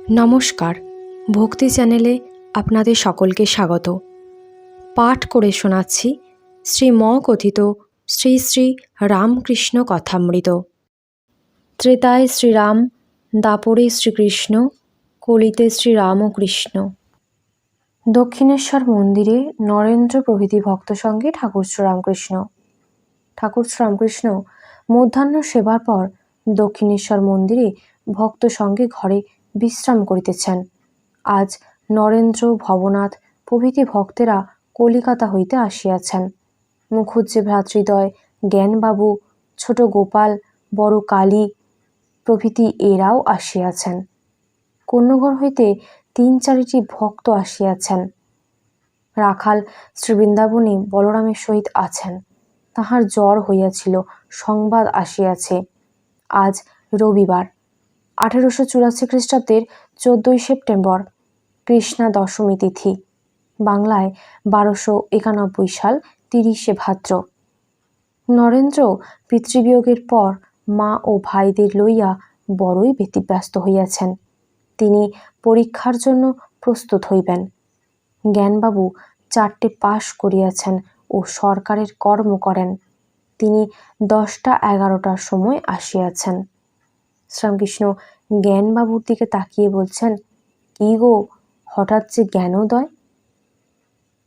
নমস্কার, ভক্তি চ্যানেলে আপনাদের সকলকে স্বাগত। পাঠ করে শোনাচ্ছি শ্রীমকথিত শ্রী শ্রী রামকৃষ্ণ কথামৃত। ত্রেতায় শ্রীরাম, দাপরে শ্রীকৃষ্ণ, কলিতে শ্রীরামকৃষ্ণ। দক্ষিণেশ্বর মন্দিরে নরেন্দ্র প্রভৃতি ভক্ত সঙ্গে ঠাকুর শ্রীরামকৃষ্ণ। ঠাকুর শ্রীরামকৃষ্ণ মধ্যাহ্ন সেবার পর দক্ষিণেশ্বর মন্দিরে ভক্ত সঙ্গে ঘরে বিশ্রাম করিতেছেন। আজ নরেন্দ্র, ভবনাথ প্রভৃতি ভক্তেরা কলিকাতা হইতে আসিয়াছেন। মুখুজ্জে ভ্রাতৃদ্বয়, জ্ঞানবাবু, ছোট গোপাল, বড় কালী প্রভৃতি এরাও আসিয়াছেন। কন্যগর হইতে ৩-৪টি ভক্ত আসিয়াছেন। রাখাল শ্রীবৃন্দাবনে বলরামের সহিত আছেন। তাহার জ্বর হইয়াছিল, সংবাদ আসিয়াছে। আজ রবিবার, 1884 খ্রিস্টাব্দের 14 সেপ্টেম্বর, কৃষ্ণা দশমী তিথি, বাংলায় 1291 সাল 30 ভাদ্র। নরেন্দ্র পিতৃবিয়োগের পর মা ও ভাইদের লইয়া বড়ই ব্যতিব্যস্ত হইয়াছেন। তিনি পরীক্ষার জন্য প্রস্তুত হইবেন। জ্ঞানবাবু 4টে পাশ করিয়াছেন ও সরকারের কর্ম করেন। তিনি 10টা-11টার সময় আসিয়াছেন। শ্রীরামকৃষ্ণ জ্ঞানবাবুর দিকে তাকিয়ে বলছেন, কি গো, হঠাৎ যে জ্ঞানোদয়?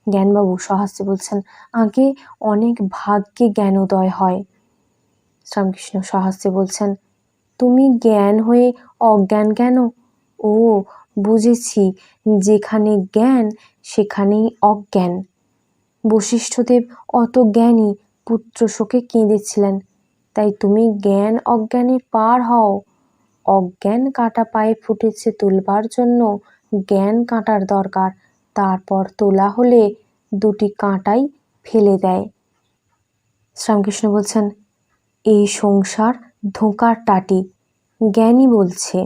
জ্ঞানবাবু সহাস্যে বলছেন, আগে অনেক ভাগ্যে জ্ঞানোদয় হয়। শ্রীরামকৃষ্ণ সহাস্যে বলছেন, তুমি জ্ঞান হয়ে অজ্ঞান কেন? ও বুঝেছি, যেখানে জ্ঞান সেখানেই অজ্ঞান। বশিষ্ঠদেব অত জ্ঞানী, পুত্র শোকে কেঁদেছিলেন, তাই তুমি জ্ঞান অজ্ঞানের পার হও। অজ্ঞান কাঁটা পায়ে ফুটেছে তুলবার জন্য জ্ঞান কাঁটার দরকার, তারপর তোলা হলে 2টি কাঁটাই ফেলে দেয়। শ্রীরামকৃষ্ণ বলছেন, এই সংসার ধোঁকার টাটি, জ্ঞানী বলছে।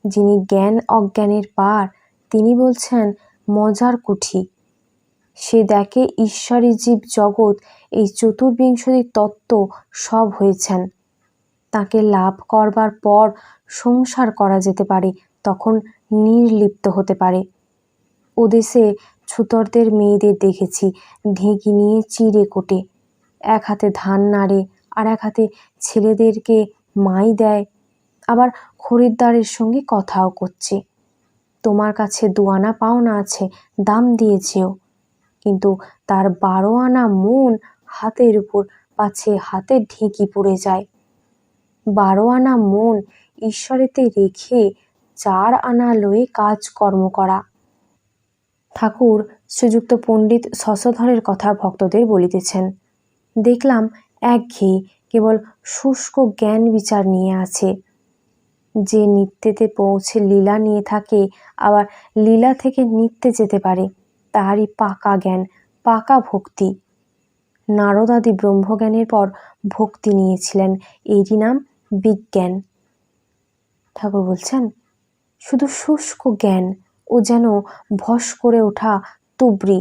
যিনি জ্ঞান অজ্ঞানের পার, তিনি বলছেন মজার কুঠি। সে দেখে ঈশ্বরী জীব জগৎ, এই চতুর্বিংশতি তত্ত্ব সব হয়েছেন। তাকে লাভ করবার পর সংসার করা যেতে পারে, তখন নির্লিপ্ত হতে পারে। ওদেশে ছুতরদের মেয়েদের দেখেছি, ঢেঁকি নিয়ে চিঁড়ে কোটে, এক হাতে ধান নাড়ে আর এক হাতে ছেলেদেরকে মাই দেয়, আবার খরিদ্দারের সঙ্গে কথাও করছে। তোমার কাছে 2 আনা পাওনা আছে, দাম দিয়েছেও, কিন্তু তার 12 আনা মন হাতের উপর, পাছে হাতে ঢেঁকি পড়ে যায়। 12 আনা মন ঈশ্বরেতে রেখে 4 আনা লয়ে কাজকর্ম করা। ঠাকুর শ্রীযুক্ত পণ্ডিত শশধরের কথা ভক্তদের বলিতেছেন। দেখলাম একঘেয়ে কেবল শুষ্ক জ্ঞান বিচার নিয়ে আছে। যে নিত্যেতে পৌঁছে লীলা নিয়ে থাকে, আবার লীলা থেকে নিত্যে যেতে পারে, তাহারই পাকা জ্ঞান, পাকা ভক্তি। নারদাদি ব্রহ্মজ্ঞানের পর ভক্তি নিয়েছিলেন, এরই নাম বিজ্ঞান। ঠাকুর বলছেন, শুধু শুষ্ক জ্ঞান, ও যেন ভস করে ওঠা তুবড়ি,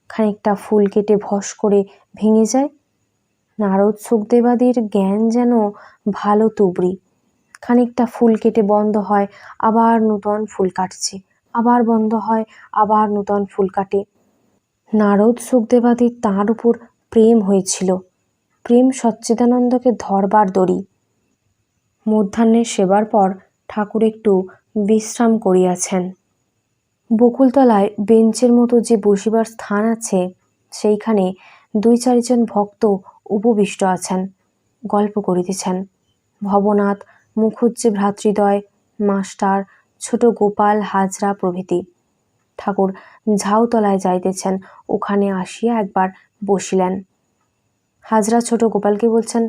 খানিকটা ফুল কেটে ভস করে ভেঙে যায়। নারদ সুখদেবাদির জ্ঞান যেন ভালো তুবড়ি, খানিকটা ফুল কেটে বন্ধ হয়, আবার নূতন ফুল কাটছে, আবার বন্ধ হয়, আবার নূতন ফুল কাটে। নারদ সুখদেবাদির তাঁর উপর প্রেম হয়েছিল, প্রেম সচ্চিদানন্দকে ধরবার দড়ি। মধ্যাহ্নের সেবার পর ঠাকুর একটু বিশ্রাম করিয়াছেন। বকুলতলায় বেঞ্চের মতো যে বসিবার স্থান আছে, সেইখানে 2-4 জন ভক্ত উপবিষ্ট আছেন, গল্প করিতেছেন। ভবনাথ, মুখুজ্জে ভ্রাতৃদ্বয়, মাস্টার, ছোট গোপাল, হাজরা প্রভৃতি। ঠাকুর ঝাউতলায় যাইতেছেন, ওখানে আসিয়া একবার বসিলেন। হাজরা ছোট গোপালকে বলছেন,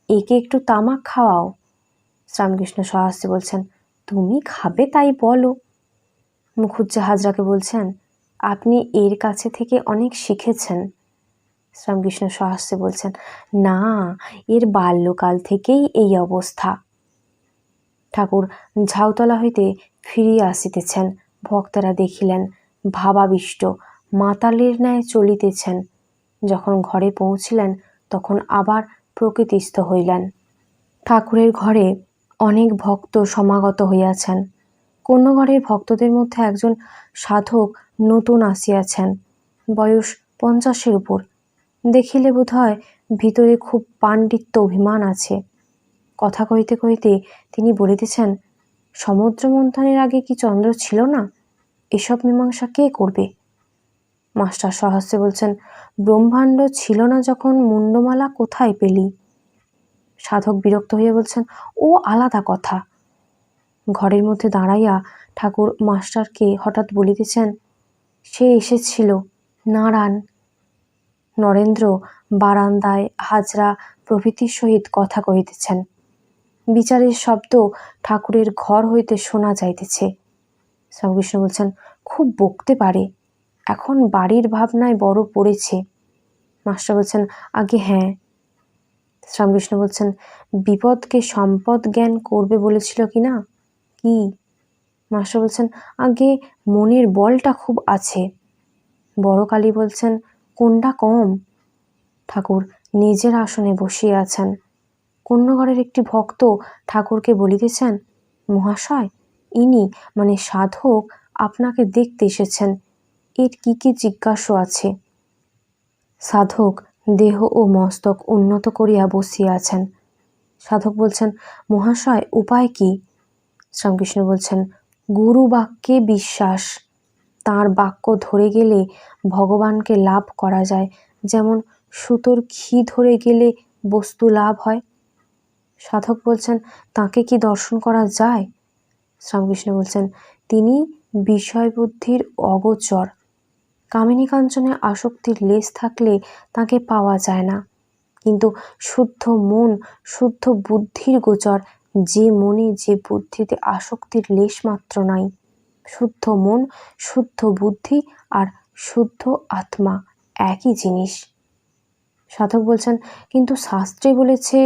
একে একটু তামাক খাওয়াও। শ্রীরামকৃষ্ণ সহাস্যে বলছেন, তুমি খাবে তাই বলো। মুখুজ্জে হাজরাকে বলছেন, আপনি এর কাছে থেকে অনেক শিখেছেন। শ্রীরামকৃষ্ণ সহাস্যে বলছেন, না, এর বাল্যকাল থেকেই এই অবস্থা। ঠাকুর ঝাউতলা হইতে ফিরিয়া আসিতেছেন। ভক্তরা দেখিলেন ভাবাবিষ্ট, মাতালের ন্যায় চলিতেছেন। যখন ঘরে পৌঁছিলেন, তখন আবার প্রকৃতিস্থ হইলেন। ঠাকুরের ঘরে অনেক ভক্ত সমাগত হইয়াছেন। কন্যগড়ের ভক্তদের মধ্যে একজন সাধক নতুন আসিয়াছেন, বয়স 50-এর উপর। দেখিলে বোধ হয় ভিতরে খুব পাণ্ডিত্য অভিমান আছে। কথা কইতে কইতে তিনি বলিতেছেন, সমুদ্র মন্থনের আগে কি চন্দ্র ছিল না? এসব মীমাংসা কে করবে? মাস্টার সহস্রে বলছেন, ব্রহ্মাণ্ড ছিল না যখন মুন্ডমালা কোথায় পেলি? সাধক বিরক্ত হইয়া বলছেন, ও আলাদা কথা। ঘরের মধ্যে দাঁড়াইয়া ঠাকুর মাস্টারকে হঠাৎ বলিতেছেন, সে এসেছিল, নারায়ণ। নরেন্দ্র বারান্দায় হাজরা প্রভৃতির সহিত কথা কহিতেছেন। বিচারের শব্দ ঠাকুরের ঘর হইতে শোনা যাইতেছে। শ্রীরামকৃষ্ণ বলছেন, খুব বকতে পারে, এখন বাড়ির ভাবনায় বড় পড়েছে। মাস্টার বলছেন, আগে হ্যাঁ। শ্রীরামকৃষ্ণ বলছেন, বিপদকে সম্পদ জ্ঞান করবে বলেছিল কি না? কি? মাস্টার বলছেন, আগে মনের বলটা খুব আছে। বড় কালী বলছেন, কোনটা কম? ঠাকুর নিজের আসনে বসিয়ে আছেন। কন্যগড়ের একটি ভক্ত ঠাকুরকে বলিতেছেন, মহাশয়, ইনি মানে সাধক আপনাকে দেখতে এসেছেন, এর কি কি জিজ্ঞাসা আছে? সাধক দেহ ও মস্তক উন্নত করিয়া বসিয়া আছেন। সাধক বলছেন, মহাশয়, উপায় কি? শ্রীরামকৃষ্ণ বলছেন, গুরু বাক্যে বিশ্বাস। তাঁর বাক্য ধরে গেলে ভগবানকে লাভ করা যায়, যেমন সুতোর ঘি ধরে গেলে বস্তু লাভ হয়। সাধক বলছেন, তাকে কি দর্শন করা যায়? শ্রীরামকৃষ্ণ বলছেন, তিনি বিষয়বুদ্ধির অগোচর। কামিনী কাঞ্চনে আসক্তির লেশ থাকলে তাকে পাওয়া যায় না, কিন্তু শুদ্ধ মন শুদ্ধ বুদ্ধির গোচর। যে মনে যে বুদ্ধিতে আসক্তির লেশ মাত্র নাই, শুদ্ধ মন শুদ্ধ বুদ্ধি আর শুদ্ধ আত্মা একই জিনিস। সাধক বলছেন, কিন্তু শাস্ত্রে বলেছে,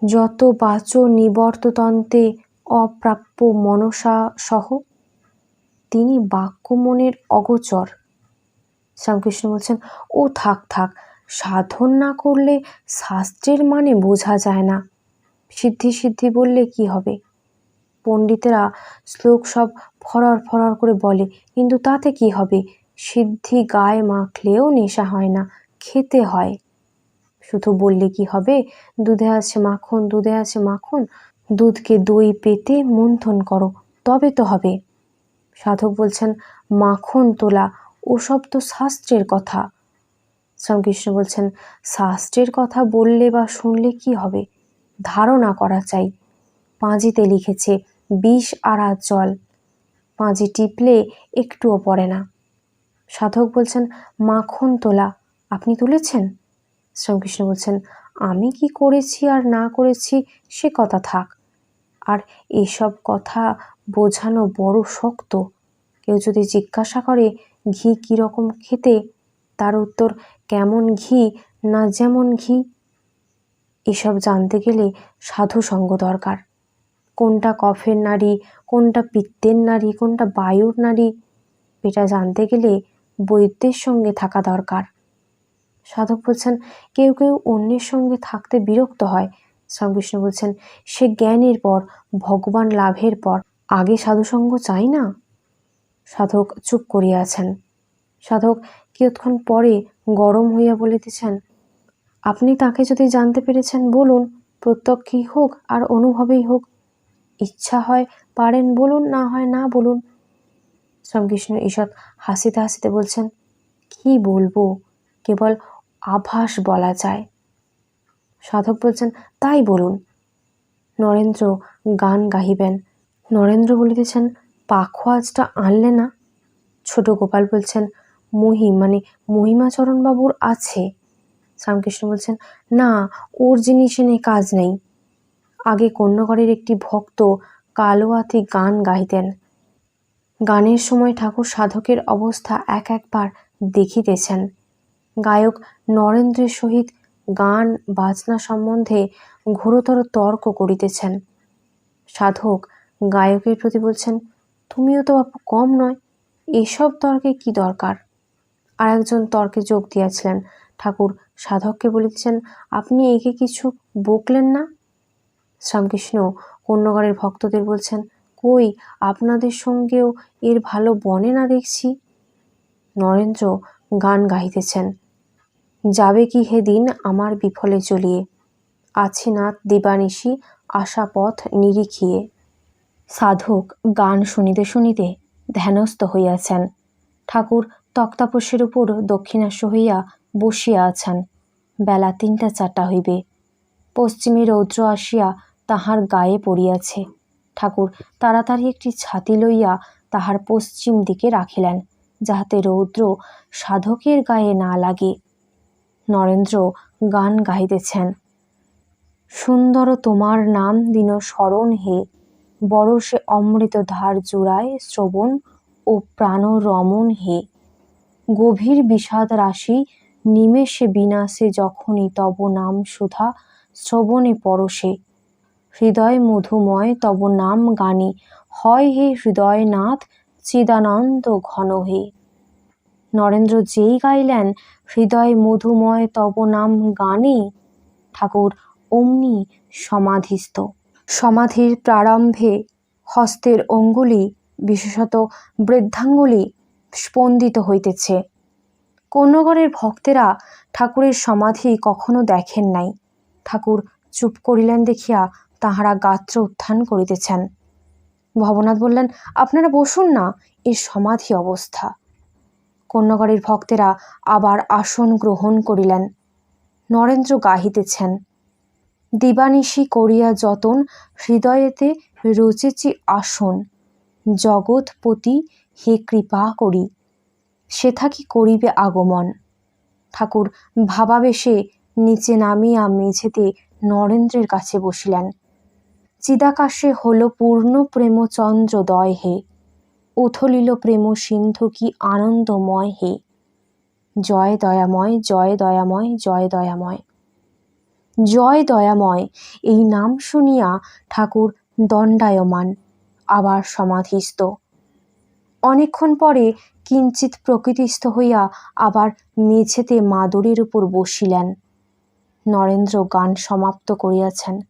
যত বাচ নিবর্ততন্তে অপ্রাপ্য মনসা সহ। তিনি বাক্য মনের অগোচর। শ্রীরামকৃষ্ণ বলছেন, ও থাক থাক, সাধন না করলে শাস্ত্রের মানে বোঝা যায় না। সিদ্ধি সিদ্ধি বললে কি হবে? পণ্ডিতেরা শ্লোক সব ফরর ফরর করে বলে, কিন্তু তাতে কি হবে? সিদ্ধি গায়ে মাখলেও নেশা হয় না, খেতে হয়। শুধু বললে কি হবে? দুধে আছে মাখন, দুধে আছে মাখন, দুধকে দই পেতে মন্থন করো, তবে তো হবে। সাধক বলছেন, মাখন তোলা ওসব তো শাস্ত্রের কথা। শ্রীরামকৃষ্ণ বলছেন, শাস্ত্রের কথা বললে বা শুনলে কি হবে? ধারণা করা চাই। পাঁজিতে লিখেছে, বিষ আড়া জল, পাঁজি টিপলে একটুও পড়ে না। সাধক বলছেন, মাখন তোলা, আপনি তুলেছেন? শ্রীরামকৃষ্ণ বলছেন, আমি কি করেছি আর না করেছি সে কথা থাক, আর এসব কথা বোঝানো বড় শক্ত। কেউ যদি জিজ্ঞাসা করে ঘি কীরকম খেতে, তার উত্তর কেমন ঘি না যেমন ঘি। এসব জানতে গেলে সাধু সঙ্গ দরকার। কোনটা কফের নাড়ি, কোনটা পিত্তের নাড়ি, কোনটা বায়ুর নাড়ি, এটা জানতে গেলে বৈদ্যের সঙ্গে থাকা দরকার। সাধক বলছেন, কেউ কেউ অন্যের সঙ্গে থাকতে বিরক্ত হয়। শ্রীরামকৃষ্ণ বলছেন, সে জ্ঞানের পর, ভগবান লাভের পর, আগে সাধুসঙ্গ চাই না। সাধক চুপ করিয়া আছেন। সাধক কিয়ৎক্ষণ পরে গরম হইয়া বলিতেছেন, আপনি তাকে যদি জানতে পেরেছেন বলুন, প্রত্যক্ষই হোক আর অনুভবেই হোক। ইচ্ছা হয় পারেন বলুন, না হয় না বলুন। শ্রীরামকৃষ্ণ ঈষৎ হাসিতে হাসিতে বলছেন, কি বলবো, কেবল আভাস বলা যায়। সাধক বলছেন, তাই বলুন। নরেন্দ্র গান গাহিবেন। নরেন্দ্র বলিতেছেন, পাখোয়াজটা আনলে না? ছোট গোপাল বলছেন, মহিমাচরণবাবুর আছে। শ্রীরামকৃষ্ণ বলছেন, না, ওর জিনিস এনে কাজ নেই। আগে কন্যগড়ের একটি ভক্ত কালোয়াতি গান গাইতেন। গানের সময় ঠাকুর সাধকের অবস্থা এক একবার দেখিতেছেন। গায়ক নরেন্দ্রের সহিত গান বাজনা সম্বন্ধে ঘোরতর তর্ক করিতেছেন। সাধক গায়কের প্রতি বলছেন, তুমিও তো বাপু কম নয়, এসব তর্কে কি দরকার? আর একজন তর্কে যোগ দিয়াছিলেন। ঠাকুর সাধককে বলিতেছেন, আপনি একে কিছু বকলেন না? শ্রীরামকৃষ্ণ কন্যগড়ের ভক্তদের বলছেন, কই আপনাদের সঙ্গেও এর ভালো বনে না দেখছি। নরেন্দ্র গান গাহিতেছেন। যাবে কি হে দিন আমার বিফলে চলিয়ে, আছি নাথ দিবানিশি আশা পথ নিরিখিয়ে। সাধক গান শুনিতে শুনিতে ধ্যানস্থ হইয়াছেন। ঠাকুর তক্তাপোষের উপর দক্ষিণাস্য হইয়া বসিয়া আছেন। বেলা ৩টা-৪টা হইবে। পশ্চিমে রৌদ্র আসিয়া তাহার গায়ে পড়িয়াছে। ঠাকুর তাড়াতাড়ি একটি ছাতি লইয়া তাহার পশ্চিম দিকে রাখিলেন, যাহাতে রৌদ্র সাধকের গায়ে না লাগে। নরেন্দ্র গান গাহিতেছেন। সুন্দর তোমার নাম দিন স্মরণ হে, বরষে অমৃত ধার জোড়ায় শ্রবণ ও প্রাণ রমণ হে। গভীর বিষাদ রাশি নিমেষে বিনাশে যখনই তব নাম সুধা শ্রবণে পরশে। হৃদয় মধুময় তব নাম গানে, হয় হে হৃদয়নাথ চিদানন্দ ঘন হে। নরেন্দ্র যেই গাইলেন হৃদয় মধুময় তব নাম গানে, ঠাকুর অমনি সমাধিস্থ। সমাধির প্রারম্ভে হস্তের অঙ্গুলি, বিশেষত বৃদ্ধাঙ্গুলি স্পন্দিত হইতেছে। কোন্নগরের ভক্তেরা ঠাকুরের সমাধি কখনো দেখেন নাই। ঠাকুর চুপ করিলেন দেখিয়া তাহারা গাত্র উত্থান করিতেছেন। ভবনাথ বললেন, আপনারা বসুন না, এর সমাধি অবস্থা। কোন্নগরের ভক্তেরা আবার আসন গ্রহণ করিলেন। নরেন্দ্র গাহিতেছেন। দিবানিশি করিয়া যতন হৃদয়েতে রচেছি আসন, জগৎপতি হে কৃপা করি, সেথা কি করিবে আগমন। ঠাকুর ভাবাবেশে নিচে নামিয়া মেঝেতে নরেন্দ্রের কাছে বসিলেন। চিদাকাশে হল পূর্ণ প্রেম চন্দ্রোদয় হে, উথলিল প্রেম সিন্ধু কি আনন্দময় হে। জয় দয়াময়, জয় দয়াময়, জয় দয়াময়। জয় দয়াময় এই নাম শুনিয়া ঠাকুর দণ্ডায়মান, আবার সমাধিস্থ। অনেকক্ষণ পরে কিঞ্চিত প্রকৃতিস্থ হইয়া আবার মেঝেতে মাদুরের উপর বসিলেন। নরেন্দ্র গান সমাপ্ত করিয়াছেন।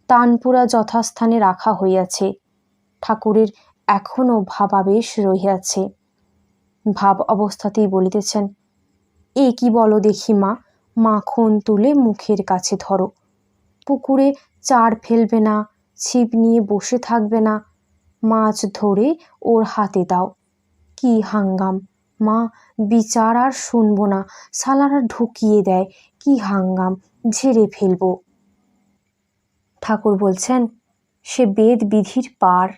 তানপুরা যথাস্থানে রাখা হইয়াছে। ঠাকুরের এখনও ভাবাবেশ রহিয়াছে। ভাব অবস্থাতেই বলিতেছেন, এ কি বলো দেখি মা, মাখন তুলে মুখের কাছে ধরো, পুকুরে চার ফেলবে না, ছিপ নিয়ে বসে থাকবে না, মাছ ধরে ওর হাতে দাও। কি হাঙ্গাম মা, বিচার আর শুনবো না, সালারা ঢুকিয়ে দেয়, কি হাঙ্গাম, ঝেড়ে ফেলবো। ঠাকুর বলছেন, সে বেদ বিধির পার,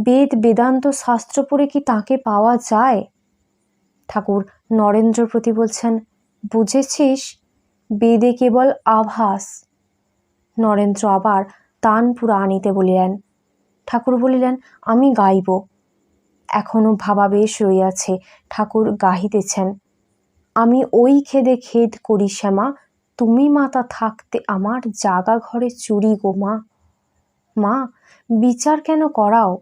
বেদ বেদান্ত শাস্ত্র পড়ে কি তাকে পাওয়া যায়? ঠাকুর নরেন্দ্র প্রতি বলছেন, বুঝেছিস, বেদে কেবল আভাস। নরেন্দ্র আবার তানপুরা আনিতে বলিলেন। ঠাকুর বলিলেন, আমি গাইব। এখনো ভাবাবেশ রইয়াছে। ঠাকুর গাহিতেছেন। আমি ওই খেদে খেদ করি শ্যামা, তুমি মাতা থাকতে আমার জাগা ঘরে চুরি গো মা। মা, বিচার কেন করাও?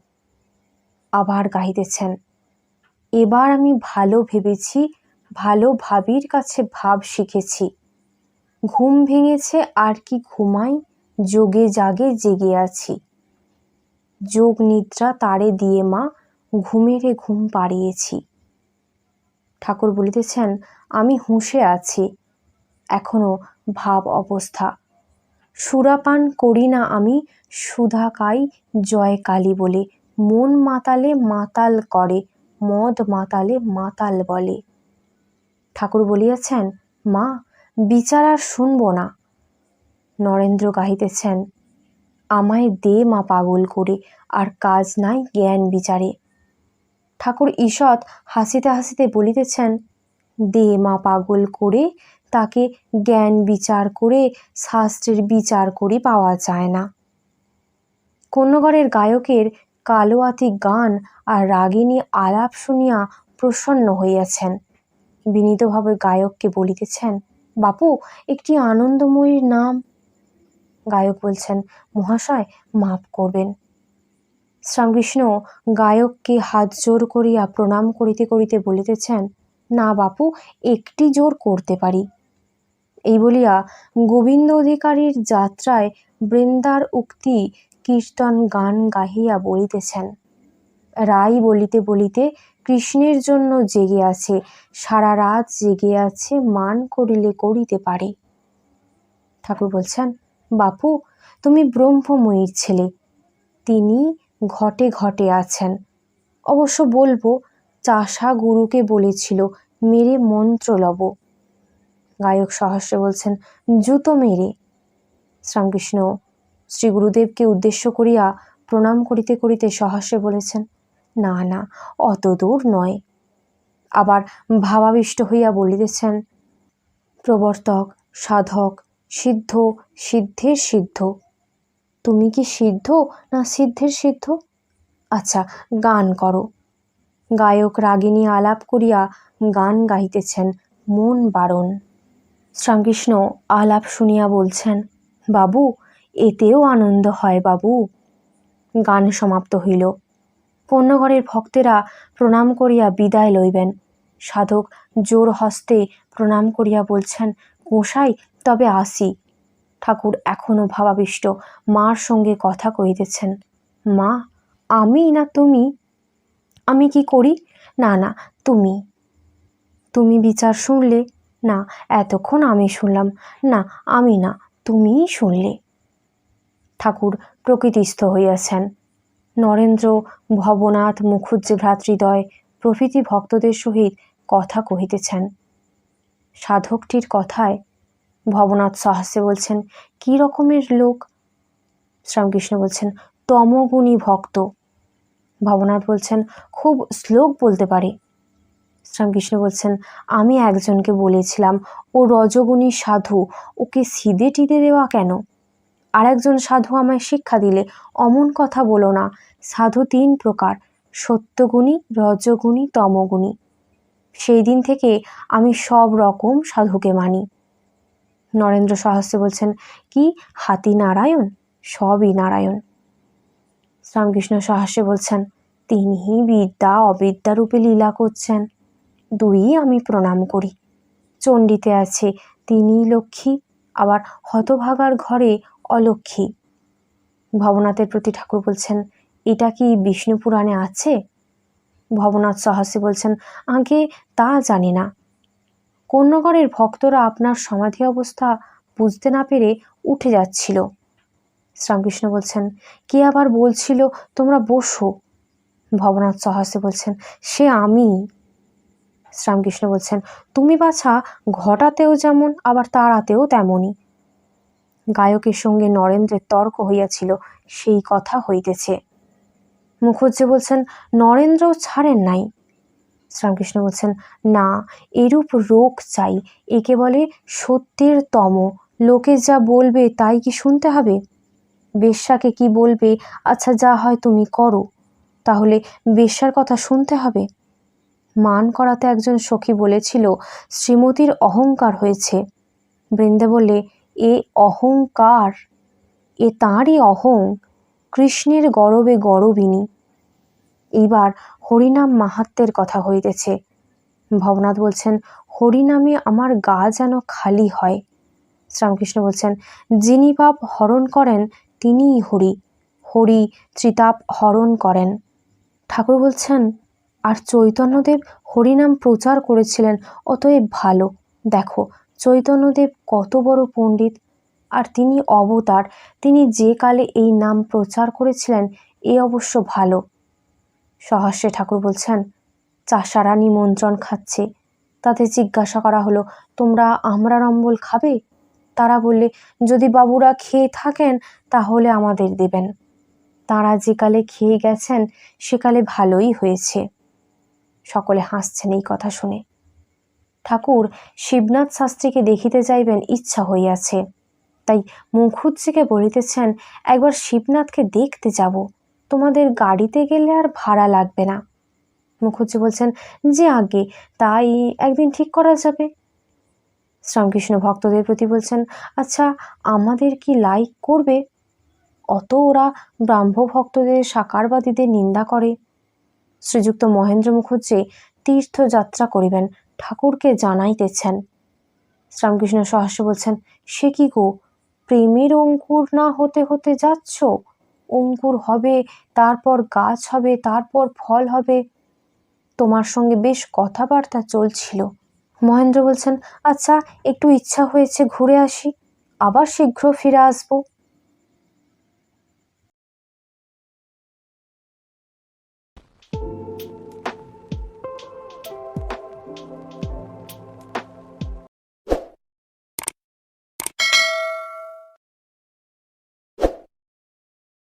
আবার গাহিতেছেন। এবার আমি ভালো ভেবেছি, ভালো ভাবির কাছে ভাব শিখেছি। ঘুম ভেঙেছে আর কি ঘুমাই, যোগে জাগে জেগে আছি। যোগ নিদ্রা তারে দিয়ে মা, ঘুমেরে ঘুম পাড়িয়েছি। ঠাকুর বলিতেছেন, আমি হুঁশে আছি, এখনো ভাব অবস্থা। সুরাপান করি না আমি, সুধা খাই জয় কালী বলে, মন মাতালে মাতাল করে, মদ মাতালে মাতাল বলে। ঠাকুর বলিয়াছেন, মা, বিচার আর শুনবো না। নরেন্দ্র গাহিতেছেন, আমায় দে মা পাগল করে, আর কাজ নাই জ্ঞান বিচারে। ঠাকুর ঈষৎ হাসিতে হাসিতে বলিতেছেন, দে মা পাগল করে, তাকে জ্ঞান বিচার করে শাস্ত্রের বিচার করি পাওয়া যায় না। কোন্নগরের গায়কের কালোয়াতি গান আর রাগিনী আলাপ শুনিয়া প্রসন্ন হইয়াছেন। বিনীতভাবে গায়ককে বলিতেছেন, বাপু, একটি আনন্দময়ীর নাম। গায়ক বলছেন, মহাশয় মাপ করবেন। শ্রীরামকৃষ্ণ গায়ককে হাত জোর করিয়া প্রণাম করিতে করিতে বলিতেছেন, না বাপু, একটি জোর করতে পারি। এই বলিয়া গোবিন্দ অধিকারীর যাত্রায় বৃন্দার উক্তি কীর্তন গান গাহিয়া বলিতেছেন। রাই বলিতে বলিতে কৃষ্ণের জন্য জেগে আছে, সারা রাত জেগে আছে, মান করিলে করিতে পারে। ঠাকুর বলছেন, বাপু তুমি ব্রহ্মময়ীর ছেলে, তিনি ঘটে ঘটে আছেন। অবশ্য বলবো, চাষা গুরুকে বলেছিল মেরে মন্ত্র লব। গায়ক সহস্রে বলছেন, জুতো মেরে। শ্রীরামকৃষ্ণ শ্রী গুরুদেবকে উদ্দেশ্য করিয়া প্রণাম করিতে করিতে সহস্রে বলেছেন, না না, অত দূর নয়। আবার ভাবাবিষ্ট হইয়া বলিতেছেন, প্রবর্তক, সাধক, সিদ্ধ, সিদ্ধের সিদ্ধ। তুমি কি সিদ্ধ না সিদ্ধের সিদ্ধ? আচ্ছা, গান করো। গায়ক রাগিনী আলাপ করিয়া গান গাইতেছেন, মন বারণ। শ্রীরামকৃষ্ণ আলাপ শুনিয়া বলছেন, বাবু এতেও আনন্দ হয় বাবু। গান সমাপ্ত হইল। পণ্যঘরের ভক্তেরা প্রণাম করিয়া বিদায় লইবেন। সাধক জোর হস্তে প্রণাম করিয়া বলছেন, গোসাই তবে আসি। ঠাকুর এখনো ভাবাবিষ্ট মার সঙ্গে কথা কহিতেছেন। মা, আমি না তুমি? আমি কি করি? না না, তুমি। তুমি বিচার শুনলে? না, এতক্ষণ আমি শুনলাম। না, আমি না, তুমিই শুনলে। ঠাকুর প্রকৃতিস্থ হইয়াছেন। নরেন্দ্র, ভবনাথ, মুখুজ্জে ভ্রাতৃদ্বয় প্রভৃতি ভক্তদের সহিত কথা কহিতেছেন। সাধকটির কথায় ভবনাথ সহাস্যে বলছেন, কি রকমের লোক? শ্রীরামকৃষ্ণ বলছেন, তমগুণী ভক্ত। ভবনাথ বলছেন, খুব শ্লোক বলতে পারে। শ্রীরামকৃষ্ণ বলছেন, আমি একজনকে বলেছিলাম ও রজগুণী সাধু, ওকে সিদে টিদে দেওয়া কেন? আর একজন সাধু আমায় শিক্ষা দিলে, অমন কথা বলো না, সাধু 3 প্রকার, সত্যগুণী, রজগুণী, তমগুণী। সেই দিন থেকে আমি সব রকম সাধুকে মানি। নরেন্দ্র সহস্রে বলছেন, কি হাতি নারায়ণ? সবই নারায়ণ। শ্রীরামকৃষ্ণ সহস্রে বলছেন, তিনি বিদ্যা অবিদ্যা রূপে লীলা করছেন, দুই আমি প্রণাম করি। চণ্ডীতে আছে তিনি লক্ষ্মী, আবার হতভাগার ঘরে অলক্ষ্মী। ভবনাথের প্রতি ঠাকুর বলছেন, এটা কি বিষ্ণু পুরাণে আছে? ভবনাথ সহস্রে বলছেন, আগে তা জানি না। কন্যগড়ের ভক্তরা আপনার সমাধি অবস্থা বুঝতে না পেরে উঠে যাচ্ছিল। শ্রীরামকৃষ্ণ বলছেন, কে আবার বলছিল তোমরা বসো? ভবনাথ সহস্রে বলছেন, সে আমি। শ্রীরামকৃষ্ণ বলছেন, তুমি বাছা ঘটাতেও যেমন, আবার তাড়াতেও তেমনই। গায়কের সঙ্গে নরেন্দ্রের তর্ক হইয়াছিল, সেই কথা হইতেছে। মুখুজ্জে বলছেন, নরেন্দ্রও ছাড়েন নাই। শ্রীরামকৃষ্ণ বলছেন, না, এরূপ রোগ চাই, একে বলে সত্যের তম। লোকে যা বলবে তাই কি শুনতে হবে? বেশ্যাকে কি বলবে, আচ্ছা যা হয় তুমি করো, তাহলে বেশ্যার কথা শুনতে হবে? মান করাতে একজন সখী বলেছিল, শ্রীমতীর অহংকার হয়েছে। বৃন্দে বললে, এ অহংকার, এ তাঁরই অহং, কৃষ্ণের গরবে গরবিনী। এইবার হরিনাম মাহাত্ম্যের কথা হইতেছে। ভবনাথ বলছেন, হরিনামে আমার গা যেন খালি হয়। শ্রীরামকৃষ্ণ বলছেন, যিনি পাপ হরণ করেন তিনিই হরি, হরি ত্রিতাপ হরণ করেন। ঠাকুর বলছেন, আর চৈতন্যদেব হরিনাম প্রচার করেছিলেন, অতএব ভালো। দেখো চৈতন্যদেব কত বড় পণ্ডিত, আর তিনি অবতার, তিনি যে কালে এই নাম প্রচার করেছিলেন, এ অবশ্য ভালো। সহস্রে ঠাকুর বলছেন, চাষারা নিমন্ত্রণ খাচ্ছে, তাদের জিজ্ঞাসা করা হলো, তোমরা আমড়ার অম্বল খাবে? তারা বললে, যদি বাবুরা খেয়ে থাকেন তাহলে আমাদের দেবেন। তাঁরা যেকালে খেয়ে গেছেন সেকালে ভালোই হয়েছে। সকলে হাসছেন এই কথা শুনে। ঠাকুর শিবনাথ শাস্ত্রীকে দেখিতে যাইবেন, ইচ্ছা হইয়াছে, তাই মুখুজ্জেকে বলিতেছেন, একবার শিবনাথকে দেখতে যাব, তোমাদের গাড়িতে গেলে আর ভাড়া লাগবে না। মুখুজ্জে বলছেন, যে আগে তাই একদিন ঠিক করা যাবে। শ্রীরামকৃষ্ণ ভক্তদের প্রতি বলছেন, আচ্ছা আমাদের কি লাইক করবে? অত ওরা ব্রাহ্ম ভক্তদের সাকারবাদীদের নিন্দা করে। শ্রীযুক্ত মহেন্দ্র মুখুজ্জে তীর্থযাত্রা করিবেন, ঠাকুরকে জানাইতেছেন। শ্রীরামকৃষ্ণ সহস্রে বলছেন, সে কি গো, প্রেমের অঙ্কুর না হতে হতে যাচ্ছ? অঙ্কুর হবে, তারপর গাছ হবে, তারপর ফল হবে। তোমার সঙ্গে বেশ কথাবার্তা চলছিল। মহেন্দ্র বলছেন, আচ্ছা একটু ইচ্ছা হয়েছে ঘুরে আসি, আবার শীঘ্র ফিরে আসবো।